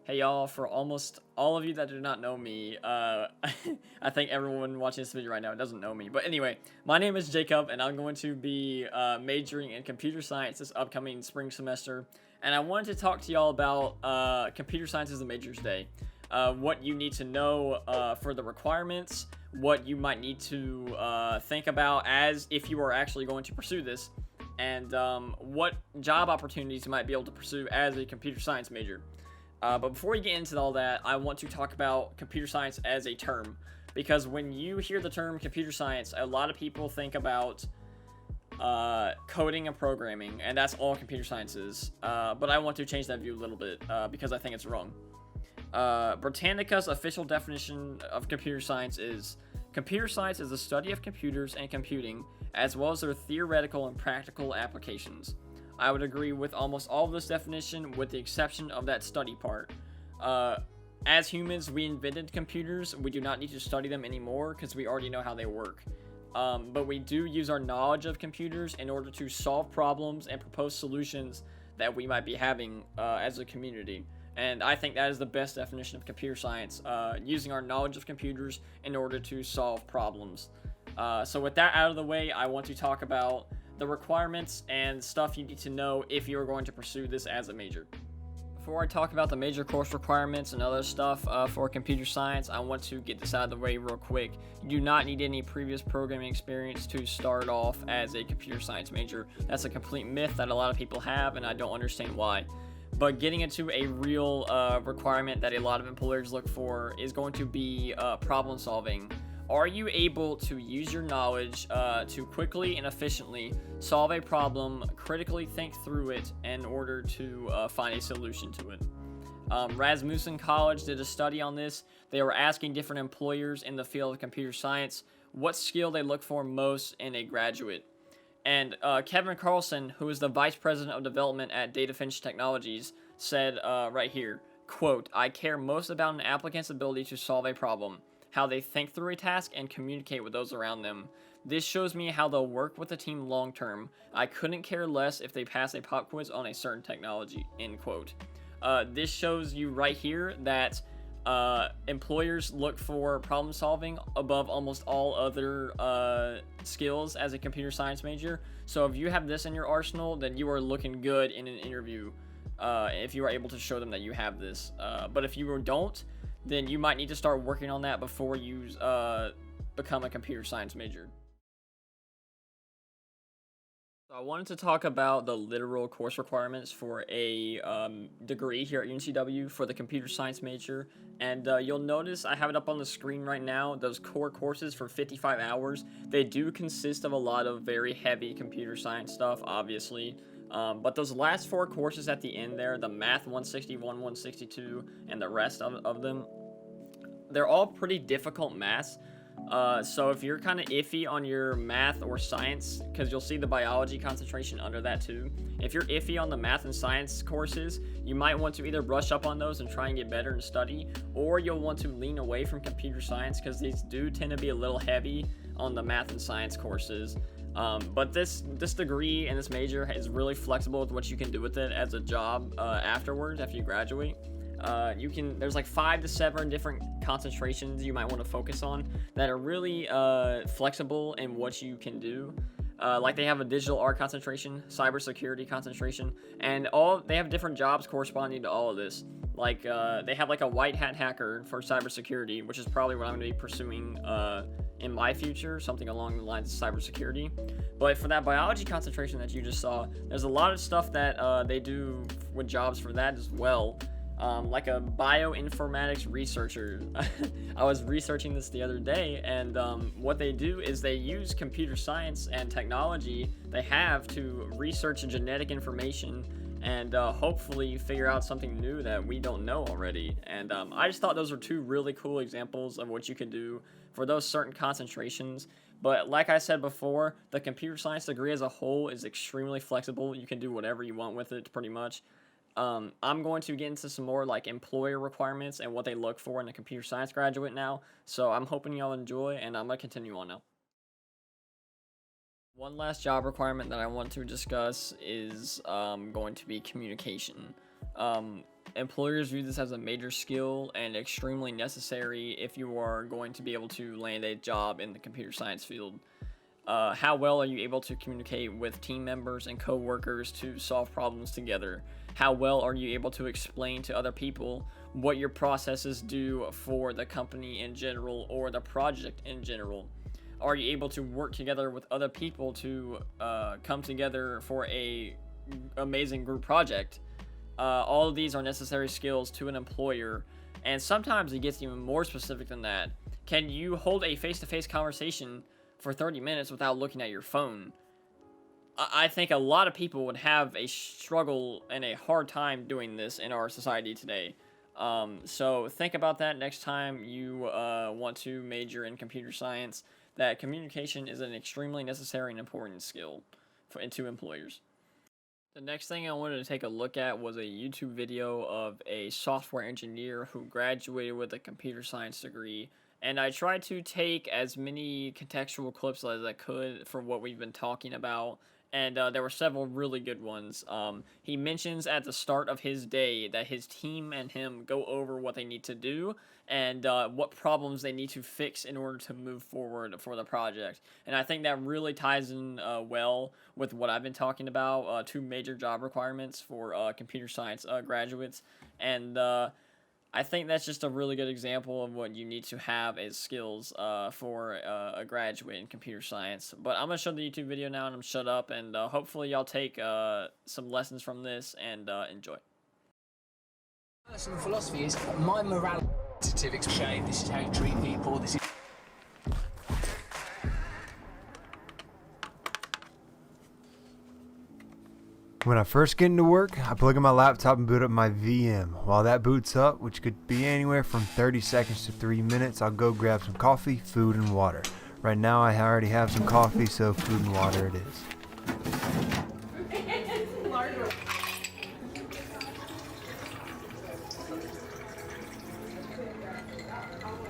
Hey y'all, for almost all of you that do not know me, I think everyone watching this video right now doesn't know me. But anyway, my name is Jacob, and I'm going to be majoring in computer science this upcoming spring semester. And I wanted to talk to y'all about computer science as a major today. What you need to know for the requirements, what you might need to think about as if you are actually going to pursue this, and what job opportunities you might be able to pursue as a computer science major. But before we get into all that, I want to talk about computer science as a term, because when you hear the term computer science, a lot of people think about coding and programming, and that's all computer science is. But I want to change that view a little bit because I think it's wrong. Britannica's official definition of computer science is: computer science is the study of computers and computing, as well as their theoretical and practical applications. I would agree with almost all of this definition, with the exception of that study part. As humans, we invented computers. We do not need to study them anymore because we already know how they work. But we do use our knowledge of computers in order to solve problems and propose solutions that we might be having as a community. And I think that is the best definition of computer science, using our knowledge of computers in order to solve problems. So with that out of the way, I want to talk about the requirements and stuff you need to know if you're going to pursue this as a major. Before I talk about the major course requirements and other stuff for computer science, I want to get this out of the way real quick. You do not need any previous programming experience to start off as a computer science major. That's a complete myth that a lot of people have, and I don't understand why. But getting into a real requirement that a lot of employers look for is going to be problem solving. Are you able to use your knowledge to quickly and efficiently solve a problem, critically think through it in order to find a solution to it? Rasmussen College did a study on this. They were asking different employers in the field of computer science what skill they look for most in a graduate. And Kevin Carlson, who is the Vice President of Development at Data Finch Technologies, said right here, quote, "I care most about an applicant's ability to solve a problem, how they think through a task, and communicate with those around them. This shows me how they'll work with the team long term. I couldn't care less if they pass a pop quiz on a certain technology," end quote. This shows you right here that employers look for problem solving above almost all other skills as a computer science major. So if you have this in your arsenal, then you are looking good in an interview if you are able to show them that you have this. But if you don't, then you might need to start working on that before you become a computer science major. So I wanted to talk about the literal course requirements for a degree here at UNCW for the computer science major. And you'll notice I have it up on the screen right now. Those core courses for 55 hours, they do consist of a lot of very heavy computer science stuff, obviously. But those last 4 courses at the end there, the Math 161, 162, and the rest of them, they're all pretty difficult maths. So if you're kind of iffy on your math or science, because you'll see the biology concentration under that too. If you're iffy on the math and science courses, you might want to either brush up on those and try and get better and study, or you'll want to lean away from computer science because these do tend to be a little heavy on the math and science courses. But this degree and this major is really flexible with what you can do with it as a job afterwards, after you graduate. There's like 5 to 7 different concentrations you might want to focus on that are really flexible in what you can do. Like they have a digital art concentration, cybersecurity concentration, and they have different jobs corresponding to all of this. Like they have like a white hat hacker for cybersecurity, which is probably what I'm going to be pursuing in my future, something along the lines of cybersecurity. But for that biology concentration that you just saw, there's a lot of stuff that they do with jobs for that as well. Like a bioinformatics researcher. I was researching this the other day, and what they do is they use computer science and technology they have to research genetic information and hopefully figure out something new that we don't know already. And I just thought those were 2 really cool examples of what you can do for those certain concentrations. But like I said before, the computer science degree as a whole is extremely flexible. You can do whatever you want with it, pretty much. I'm going to get into some more like employer requirements and what they look for in a computer science graduate now. So I'm hoping y'all enjoy, and I'm going to continue on now. One last job requirement that I want to discuss is going to be communication. employers view this as a major skill and extremely necessary if you are going to be able to land a job in the computer science field. How well are you able to communicate with team members and co-workers to solve problems together? How well are you able to explain to other people what your processes do for the company in general or the project in general? Are you able to work together with other people to come together for a amazing group project? All of these are necessary skills to an employer, and sometimes it gets even more specific than that. Can you hold a face-to-face conversation for 30 minutes without looking at your phone? I think a lot of people would have a struggle and a hard time doing this in our society today. So think about that next time you want to major in computer science, that communication is an extremely necessary and important skill to employers. The next thing I wanted to take a look at was a YouTube video of a software engineer who graduated with a computer science degree, and I tried to take as many contextual clips as I could for what we've been talking about, and there were several really good ones. He mentions at the start of his day that his team and him go over what they need to do and what problems they need to fix in order to move forward for the project. And I think that really ties in well with what I've been talking about, two major job requirements for computer science graduates. And I think that's just a really good example of what you need to have as skills for a graduate in computer science. But I'm going to show the YouTube video now, and I'm shut up, and hopefully y'all take some lessons from this and enjoy. Personal philosophy is my morality. This is how you treat people. This is. When I first get into work, I plug in my laptop and boot up my VM. While that boots up, which could be anywhere from 30 seconds to 3 minutes, I'll go grab some coffee, food, and water. Right now I already have some coffee, so food and water it is.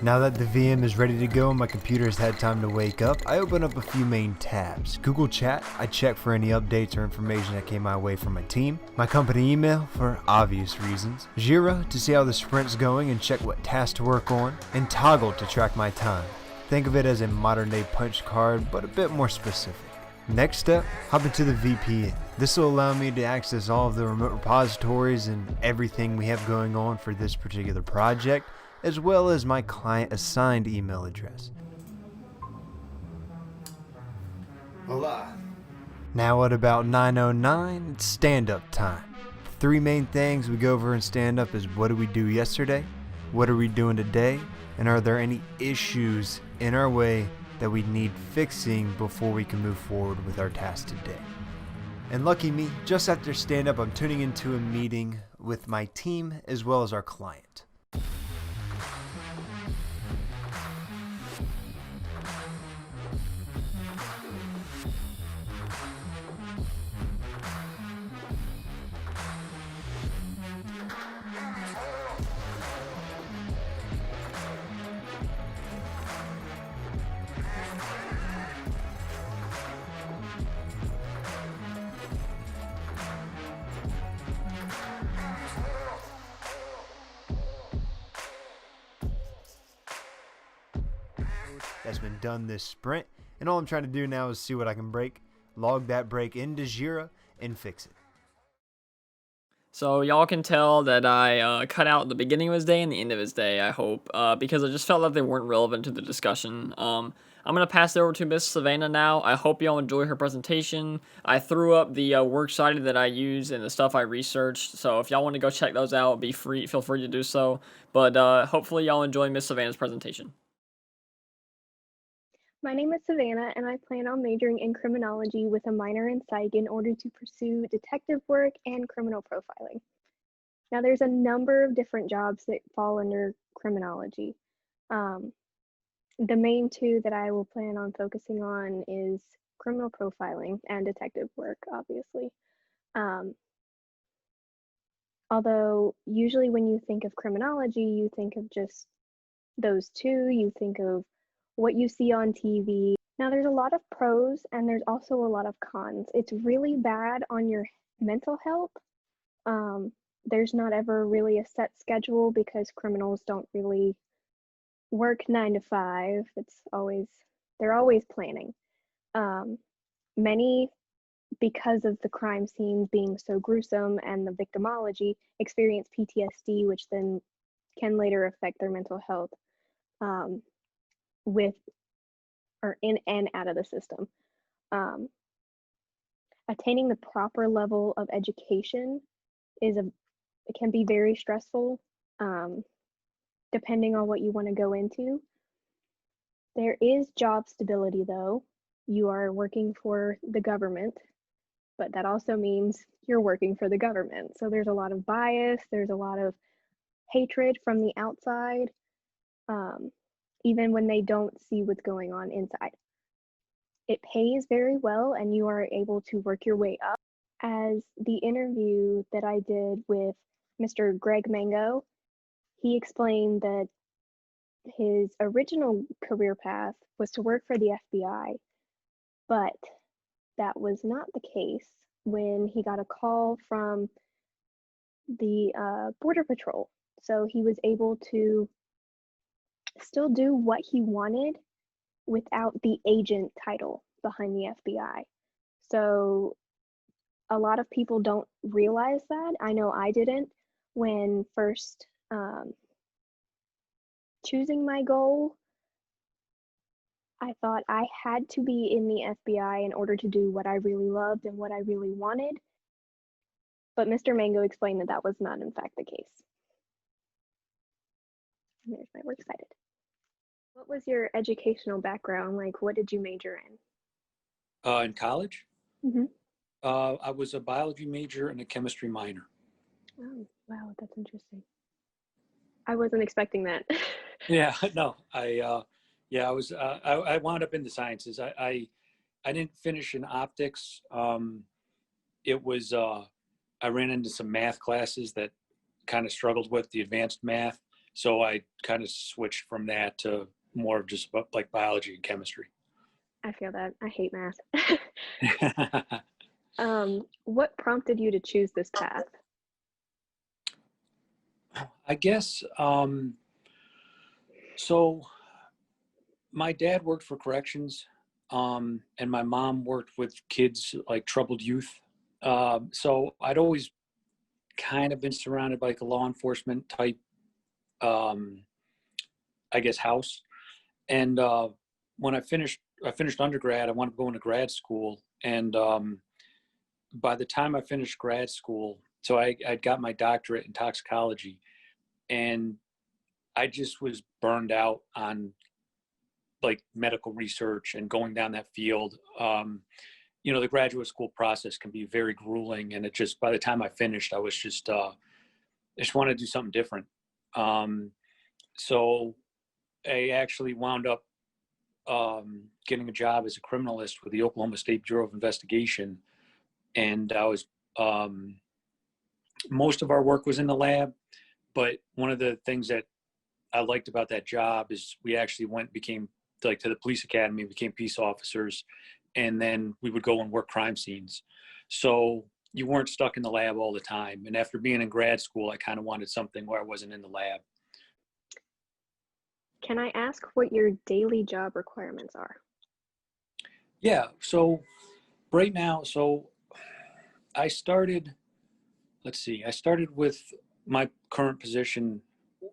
Now that the VM is ready to go and my computer has had time to wake up, I open up a few main tabs. Google Chat, I check for any updates or information that came my way from my team. My company email, for obvious reasons. Jira, to see how the sprint's going and check what tasks to work on. And Toggle, to track my time. Think of it as a modern day punch card, but a bit more specific. Next step, hop into the VPN. This will allow me to access all of the remote repositories and everything we have going on for this particular project, as well as my client assigned email address. Hola. Now at about 9:09, it's stand-up time. The three main things we go over in stand-up is what did we do yesterday, what are we doing today, and are there any issues in our way that we need fixing before we can move forward with our task today. And lucky me, just after stand-up, I'm tuning into a meeting with my team as well as our client. That's been done this sprint, and all I'm trying to do now is see what I can break, log that break into Jira, and fix it. So y'all can tell that I cut out the beginning of his day and the end of his day, I hope, because I just felt like they weren't relevant to the discussion. I'm going to pass it over to Miss Savannah now. I hope y'all enjoy her presentation. I threw up the works cited that I used and the stuff I researched, so if y'all want to go check those out, feel free to do so. But hopefully y'all enjoy Miss Savannah's presentation. My name is Savannah, and I plan on majoring in criminology with a minor in psych in order to pursue detective work and criminal profiling. Now, there's a number of different jobs that fall under criminology. The main two that I will plan on focusing on is criminal profiling and detective work, obviously. Although usually when you think of criminology, you think of just those two, you think of what you see on TV. Now there's a lot of pros and there's also a lot of cons. It's really bad on your mental health. there's not ever really a set schedule because criminals don't really work 9 to 5. They're always planning. Many, because of the crime scenes being so gruesome and the victimology, experience PTSD, which then can later affect their mental health with or in and out of the system. Attaining the proper level of education it can be very stressful, depending on what you want to go into. There is job stability, though. You are working for the government, but that also means you're working for the government. So there's a lot of bias, there's a lot of hatred from the outside, even when they don't see what's going on inside. It pays very well, and you are able to work your way up. As the interview that I did with Mr. Greg Mango, he explained that his original career path was to work for the FBI, but that was not the case when he got a call from the Border Patrol. So he was able to still do what he wanted without the agent title behind the FBI. So a lot of people don't realize that. I know I didn't when first choosing my goal. I thought I had to be in the FBI in order to do what I really loved and what I really wanted. But Mr. Mango explained that that was not in fact the case. And there's my works cited. What was your educational background? Like, what did you major in? In college, Mm-hmm. I was a biology major and a chemistry minor. Oh, wow, that's interesting. I wasn't expecting that. Yeah, no, I wound up in the sciences. I didn't finish in optics. It was, I ran into some math classes that kind of struggled with the advanced math. So I kind of switched from that to more of just like biology and chemistry. I feel that. I hate math. What prompted you to choose this path? I guess, so my dad worked for corrections, and my mom worked with kids like troubled youth. So I'd always kind of been surrounded by like a law enforcement type, I guess, house. And when I finished undergrad, I wanted to go into grad school. And by the time I finished grad school, so I'd got my doctorate in toxicology, and I just was burned out on like medical research and going down that field. You know, the graduate school process can be very grueling, and it just, by the time I finished, I was just, I just wanted to do something different. So I actually wound up getting a job as a criminalist with the Oklahoma State Bureau of Investigation. And I was, most of our work was in the lab, but one of the things that I liked about that job is we actually became like to the police academy, became peace officers, and then we would go and work crime scenes. So you weren't stuck in the lab all the time. And after being in grad school, I kind of wanted something where I wasn't in the lab. Can I ask what your daily job requirements are? Yeah, so right now, so I started with my current position,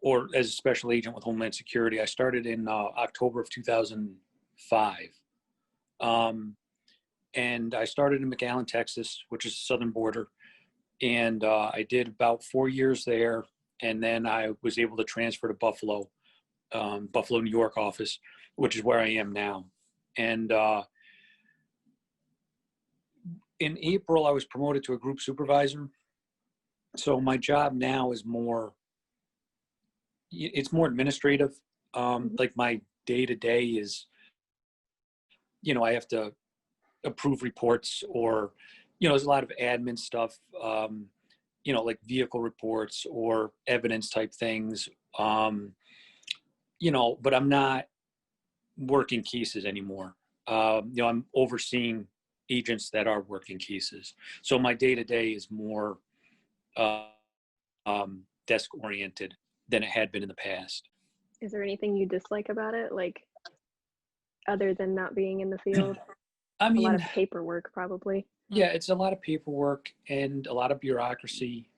or as a special agent with Homeland Security. I started in October of 2005. And I started in McAllen, Texas, which is the southern border. And I did about 4 years there. And then I was able to transfer to Buffalo, New York office, which is where I am now. And in April, I was promoted to a group supervisor. So my job now is it's more administrative. Like my day-to-day is, you know, I have to approve reports, or, you know, there's a lot of admin stuff, you know, like vehicle reports or evidence type things, you know, but I'm not working cases anymore. You know, I'm overseeing agents that are working cases. So my day-to-day is more desk oriented than it had been in the past. Is there anything you dislike about it, like other than not being in the field? I A lot mean, of paperwork, probably. yeah, it's a lot of paperwork and a lot of bureaucracy.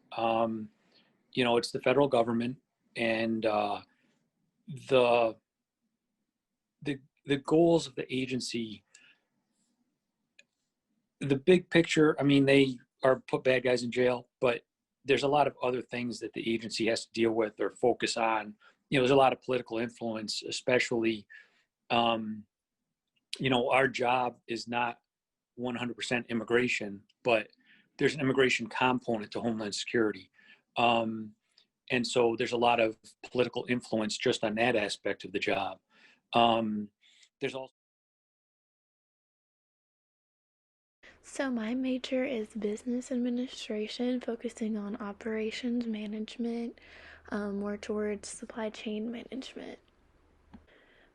It's the federal government, and the the goals of the agency, the big picture. I mean, they are put bad guys in jail, but there's a lot of other things that the agency has to deal with or focus on. There's a lot of political influence, especially. Um, our job is not 100% immigration, but there's an immigration component to Homeland Security. And so there's a lot of political influence just on that aspect of the job. There's also So my major is business administration, focusing on operations management, more towards supply chain management.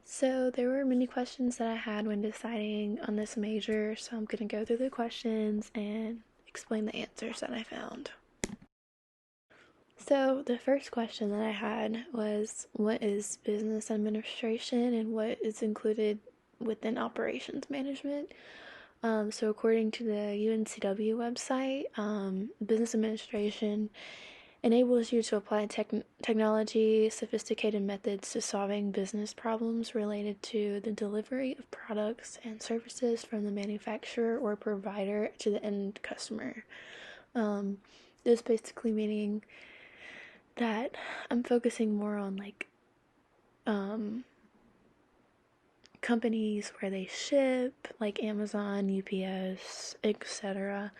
So there were many questions that I had when deciding on this major, so I'm going to go through the questions and explain the answers that I found. So the first question that I had was, what is business administration and what is included within operations management? So according to the UNCW website, business administration enables you to apply technology, sophisticated methods to solving business problems related to the delivery of products and services from the manufacturer or provider to the end customer. This basically meaning that I'm focusing more on companies where they ship, like Amazon, UPS, etc.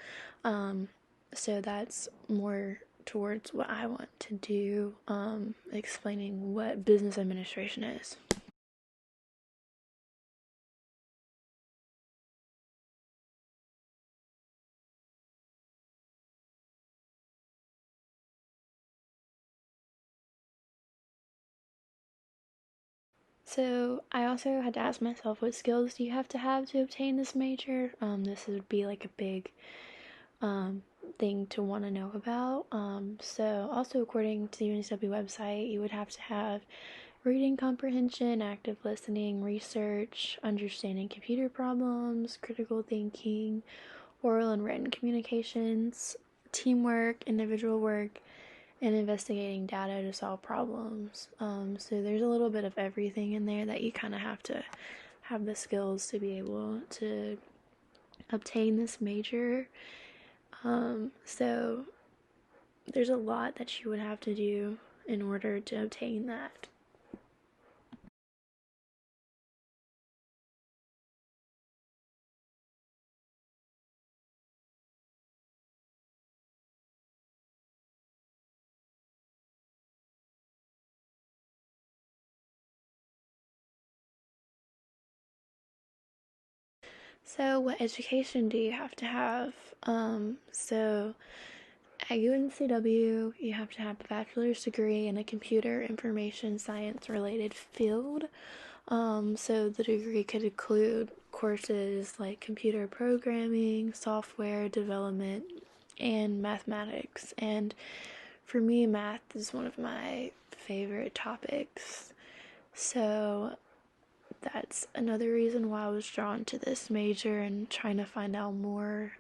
So that's more towards what I want to do, explaining what business administration is. So I also had to ask myself, what skills do you have to obtain this major? This would be like a big thing to want to know about. So also according to the UNCW website, you would have to have reading comprehension, active listening, research, understanding computer problems, critical thinking, oral and written communications, teamwork, individual work, and investigating data to solve problems. So there's a little bit of everything in there that you kind of have to have the skills to be able to obtain this major. So there's a lot that you would have to do in order to obtain that. So what education do you have to have? So at UNCW, you have to have a bachelor's degree in a computer information science related field. So the degree could include courses like computer programming, software development, and mathematics. And for me, math is one of my favorite topics. So that's another reason why I was drawn to this major and trying to find out more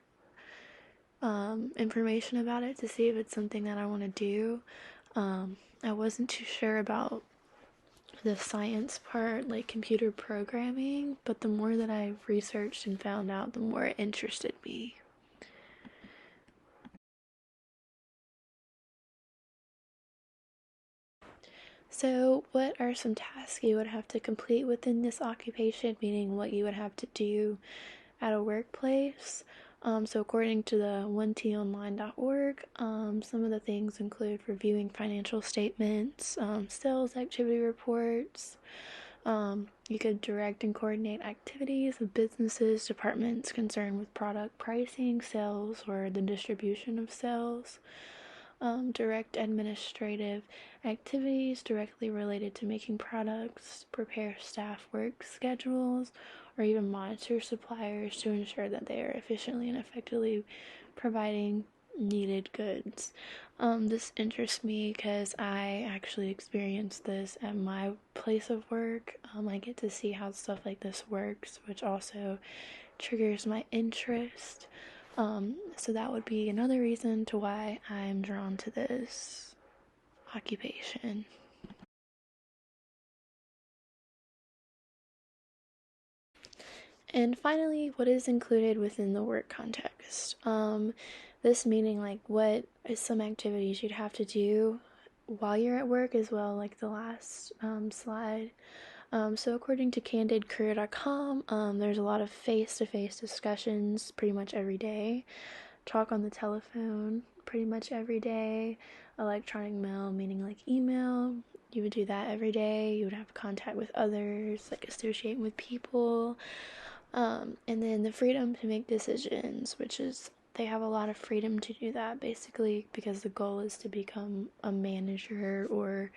information about it to see if it's something that I want to do. I wasn't too sure about the science part, like computer programming, but the more that I researched and found out, the more it interested me. So, what are some tasks you would have to complete within this occupation, meaning what you would have to do at a workplace? So according to the 1tonline.org, some of the things include reviewing financial statements, sales activity reports. You could direct and coordinate activities of businesses, departments concerned with product pricing, sales, or the distribution of sales. Direct administrative activities directly related to making products, prepare staff work schedules, or even monitor suppliers to ensure that they are efficiently and effectively providing needed goods. This interests me because I actually experienced this at my place of work. I get to see how stuff like this works, which also triggers my interest. So that would be another reason to why I'm drawn to this occupation. And finally, what is included within the work context? This meaning like what is some activities you'd have to do while you're at work as well, like the last slide. So according to candidcareer.com, there's a lot of face-to-face discussions pretty much every day. Talk on the telephone pretty much every day. Electronic mail, meaning like email, you would do that every day. You would have contact with others, like associating with people. And then the freedom to make decisions, which is they have a lot of freedom to do that basically because the goal is to become a manager or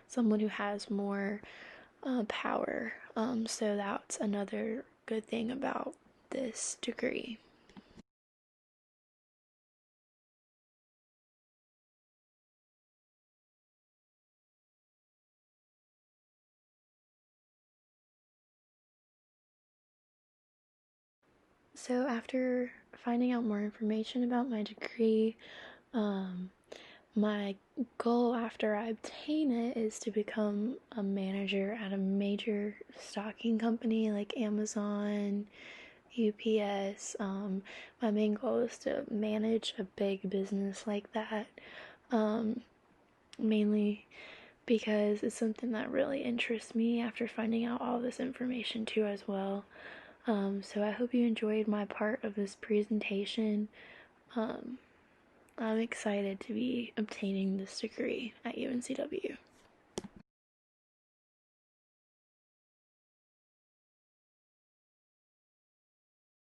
someone who has more power. So that's another good thing about this degree. So after finding out more information about my degree, my goal after I obtain it is to become a manager at a major stocking company like Amazon, UPS. My main goal is to manage a big business like that, mainly because it's something that really interests me after finding out all this information too as well. So I hope you enjoyed my part of this presentation. I'm excited to be obtaining this degree at UNCW.